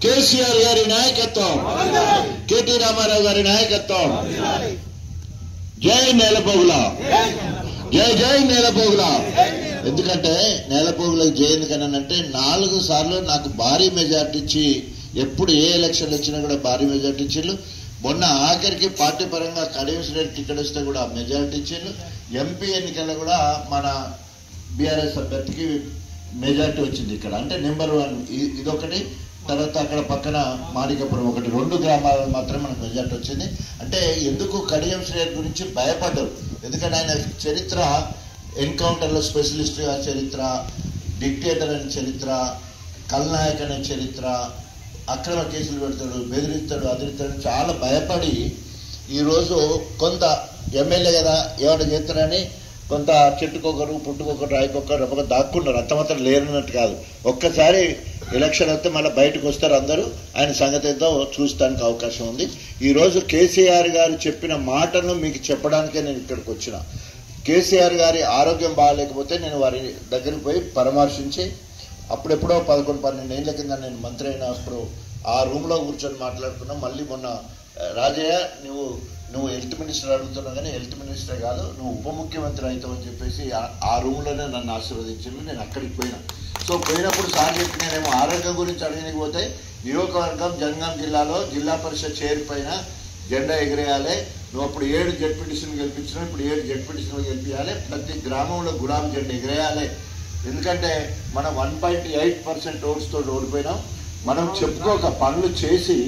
కేసీఆర్ గారి నాయకత్వం, కేటీ రామారావు గారి నాయకత్వం. జై నేలపోగుల, జై జై నేలపోగుల. ఎందుకంటే నేలపోగులకు జై ఎందుకనంటే 4 సార్లు నాకు భారీ మెజార్టీ ఇచ్చి, ఎప్పుడు ఏ ఎలక్షన్లు వచ్చినా కూడా భారీ మెజార్టీ ఇచ్చిళ్ళు. మొన్న ఆఖరికి పార్టీ పరంగా కడియం టికెట్ వస్తే కూడా మెజార్టీ ఇచ్చిళ్ళు. ఎంపీ ఎన్నికల్లో కూడా మన బీఆర్ఎస్ అభ్యర్థికి మెజార్టీ వచ్చింది ఇక్కడ. అంటే నెంబర్ 1 ఇదొకటి. తర్వాత అక్కడ పక్కన మాణికపురం ఒకటి, 2 గ్రామాలకు మాత్రమే మనకు మెజార్టీ వచ్చింది. అంటే ఎందుకు కడియం శ్రేయర్ గురించి భయపడ్డారు? ఎందుకంటే ఆయన చరిత్ర ఎన్కౌంటర్లో స్పెషలిస్ట్ చరిత్ర, డిక్టేటర్ అనే చరిత్ర, కల్నాయక్ అనే చరిత్ర, అక్రమ కేసులు పెడతాడు, బెదిరిస్తాడు, అదిరిస్తాడు, చాలా భయపడి ఈరోజు కొంత ఎమ్మెల్యే కదా ఏమైనా చేస్తారని కొంత చెట్టుకొకరు పుట్టుకొకరు రాయికొకరు ఒక దాక్కున్నారు. అంతమాత్రం లేరన్నట్టు కాదు. ఒక్కసారి ఎలక్షన్ వస్తే మళ్ళీ బయటకు వస్తారు అందరూ. ఆయన సంగతి ఏదో చూస్తానికి అవకాశం ఉంది. ఈరోజు కేసీఆర్ గారు చెప్పిన మాటను మీకు చెప్పడానికే నేను ఇక్కడికి వచ్చిన. కేసీఆర్ గారి ఆరోగ్యం బాగాలేకపోతే నేను వారి దగ్గరికి పోయి పరామర్శించి, అప్పుడెప్పుడో 11-12 ఏళ్ల కింద నేను మంత్రి అయినప్పుడు ఆ రూమ్లో కూర్చొని మాట్లాడుకున్నాం. మళ్ళీ మొన్న రాజయ్య నువ్వు హెల్త్ మినిస్టర్ అడుగుతున్నావు కానీ హెల్త్ మినిస్టర్ కాదు, నువ్వు ఉప ముఖ్యమంత్రి అవుతావని చెప్పేసి ఆ రూమ్లోనే నన్ను ఆశీర్వదించింది. నేను అక్కడికి పోయినా. సో పోయినప్పుడు సార్ చెప్పి నేనేమో ఆరోగ్యం గురించి అడగకపోతే, నియోజకవర్గం జనగాం జిల్లాలో జిల్లా పరిషత్ చైర్ పైన జెండా ఎగిరేయాలి. నువ్వు అప్పుడు 7 జెడ్పీటీసీలు గెలిపించినావు, ఇప్పుడు 7 జెడ్పీటీసీలు గెలిపించాలి. ప్రతి గ్రామంలో గులాబీ జెండా ఎగిరేయాలి. ఎందుకంటే మనం 1.8% ఓట్స్తో ఓడిపోయినాం. మనం పనులు చేసి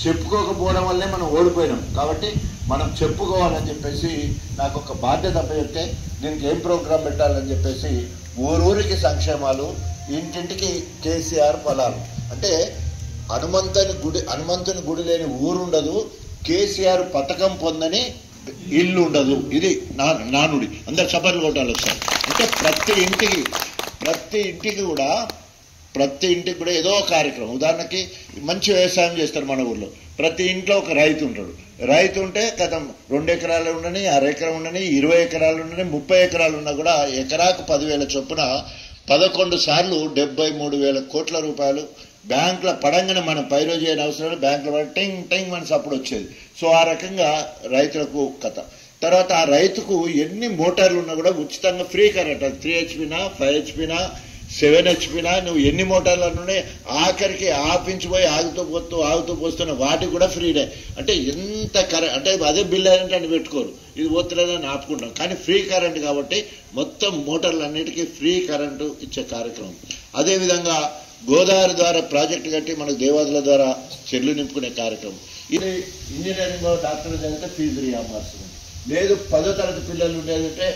చెప్పుకోకపోవడం వల్లే మనం ఓడిపోయినాం. కాబట్టి మనం చెప్పుకోవాలని చెప్పేసి నాకు ఒక బాధ్యత అప్పచెప్తే, దీనికి ఏం ప్రోగ్రాం పెట్టాలని చెప్పేసి ఊరూరికి సంక్షేమాలు, ఇంటింటికి కేసీఆర్ పొలాలు. అంటే హనుమంతుని గుడి లేని ఊరు ఉండదు, కేసీఆర్ పథకం పొందని ఇల్లు ఉండదు. ఇది నానుడి. అందరు చప్పట్లు కొట్టాలి ఒకసారి. అంటే ప్రతి ఇంటికి కూడా ఏదో కార్యక్రమం. ఉదాహరణకి మంచి వ్యవసాయం చేస్తారు మన ఊర్లో. ప్రతి ఇంట్లో ఒక రైతు ఉంటాడు. రైతు ఉంటే గతం 2 ఎకరాలు ఉండని, 1/2 ఎకరం ఉండని, 20 ఎకరాలు ఉండని, 30 ఎకరాలు ఉన్నా కూడా ఎకరాకు 10,000 చొప్పున 11 సార్లు 73,000 కోట్ల రూపాయలు బ్యాంకుల పడంగానే మనం పైరో చేయని అవసరం, బ్యాంకుల పడి టెంగ్ టెంగ్ మనసు అప్పుడు వచ్చేది. సో ఆ రకంగా రైతులకు కథ. తర్వాత ఆ రైతుకు ఎన్ని మోటార్లు ఉన్నా కూడా ఉచితంగా ఫ్రీ కరెంట్. 3 హెచ్పినా 5 హెచ్పినా 7 హెచ్పినా నువ్వు ఎన్ని మోటార్లు ఉన్నాయి, ఆఖరికి ఆపించిపోయి ఆగుతూ పోస్తున్న వాటికి కూడా ఫ్రీనే. అంటే ఎంత కరెంట్ అంటే అదే బిల్ అయినట్టు అని పెట్టుకోరు, ఇది పోతులేదని ఆపుకుంటాం. కానీ ఫ్రీ కరెంట్ కాబట్టి మొత్తం మోటార్లన్నిటికీ ఫ్రీ కరెంటు ఇచ్చే కార్యక్రమం. అదేవిధంగా గోదావరి ద్వారా ప్రాజెక్టు కట్టి మనకు దేవాదుల ద్వారా చెర్లు నింపుకునే కార్యక్రమం. ఇది ఇంజనీరింగ్లో డాక్టర్ చదివితే ఫీజు రియంబర్స్మెంట్ లేదు. 10వ తరగతి పిల్లలు ఉండేదంటే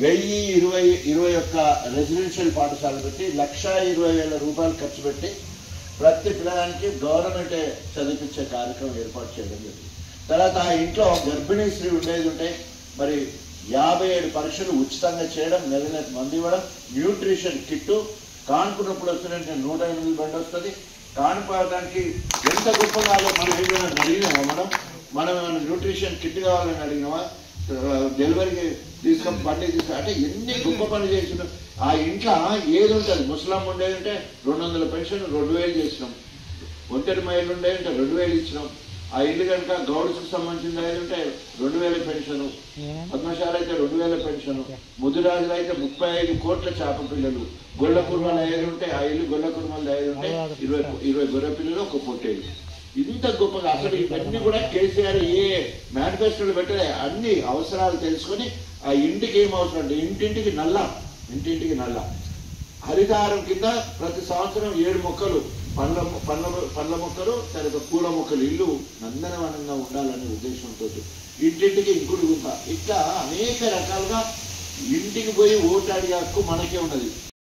1021 రెసిడెన్షియల్ పాఠశాల పెట్టి 1,20,000 రూపాయలు ఖర్చు పెట్టి ప్రతి పిల్లడానికి గవర్నమెంటే చదివించే కార్యక్రమం ఏర్పాటు చేయడం జరిగింది. తర్వాత ఆ ఇంట్లో గర్భిణీ స్త్రీ ఉండేది ఉంటే మరి 57 పరీక్షలు ఉచితంగా చేయడం, నెల మంది ఇవ్వడం, న్యూట్రిషన్ కిట్టు, కానుకున్నప్పుడు వస్తున్నట్టు 108 బండి వస్తుంది. కానుకోవడానికి ఎంత గొప్పగా మనం ఏమైనా అడిగినామా? మనం ఏమైనా న్యూట్రిషన్ కిట్ కావాలని అడిగినామా? డెలివరీకి తీసుకొని బండి అంటే ఎన్ని గొప్ప పనులు చేసినాం. ఆ ఇంట్లో ఏది ఉంటుంది, ముసలాం ఉండేదంటే 200 పెన్షన్ 2,000 చేసినాం, ఒంటరి మహిళలు ఉండేదంటే 2,000 ఇచ్చినాం. ఆ ఇల్లు కనుక గౌడ్స్కి సంబంధించిన ఉంటే 2,000 పెన్షను, పద్మశాల అయితే 2,000 పెన్షను, ముదిరాజులు అయితే 35 కోట్ల చేప పిల్లలు, గొల్ల కుర్మలు 5 ఉంటే ఆ ఇల్లు గొల్ల కుర్మలు 5 ఉంటే 20 గొర్రె పిల్లలు, ఒక పొట్టేది. ఇంత గొప్పగా అసలు ఇవన్నీ కూడా కేసీఆర్ ఏ మేనిఫెస్టోలు పెట్టలే. అన్ని అవసరాలు తెలుసుకొని ఆ ఇంటికి ఏం అవసరం అంటే ఇంటింటికి నల్ల హరితారం కింద ప్రతి సంవత్సరం 7 మొక్కలు, పండ్ల మొక్కలు, తర్వాత పూల మొక్కలు, ఇల్లు నందనవనంగా ఉండాలనే ఉద్దేశంతో ఇంటింటికి ఇంకుడు గుంత. ఇట్లా అనేక రకాలుగా ఇంటికి పోయి ఓటు అడిగే హక్కు మనకే ఉన్నది.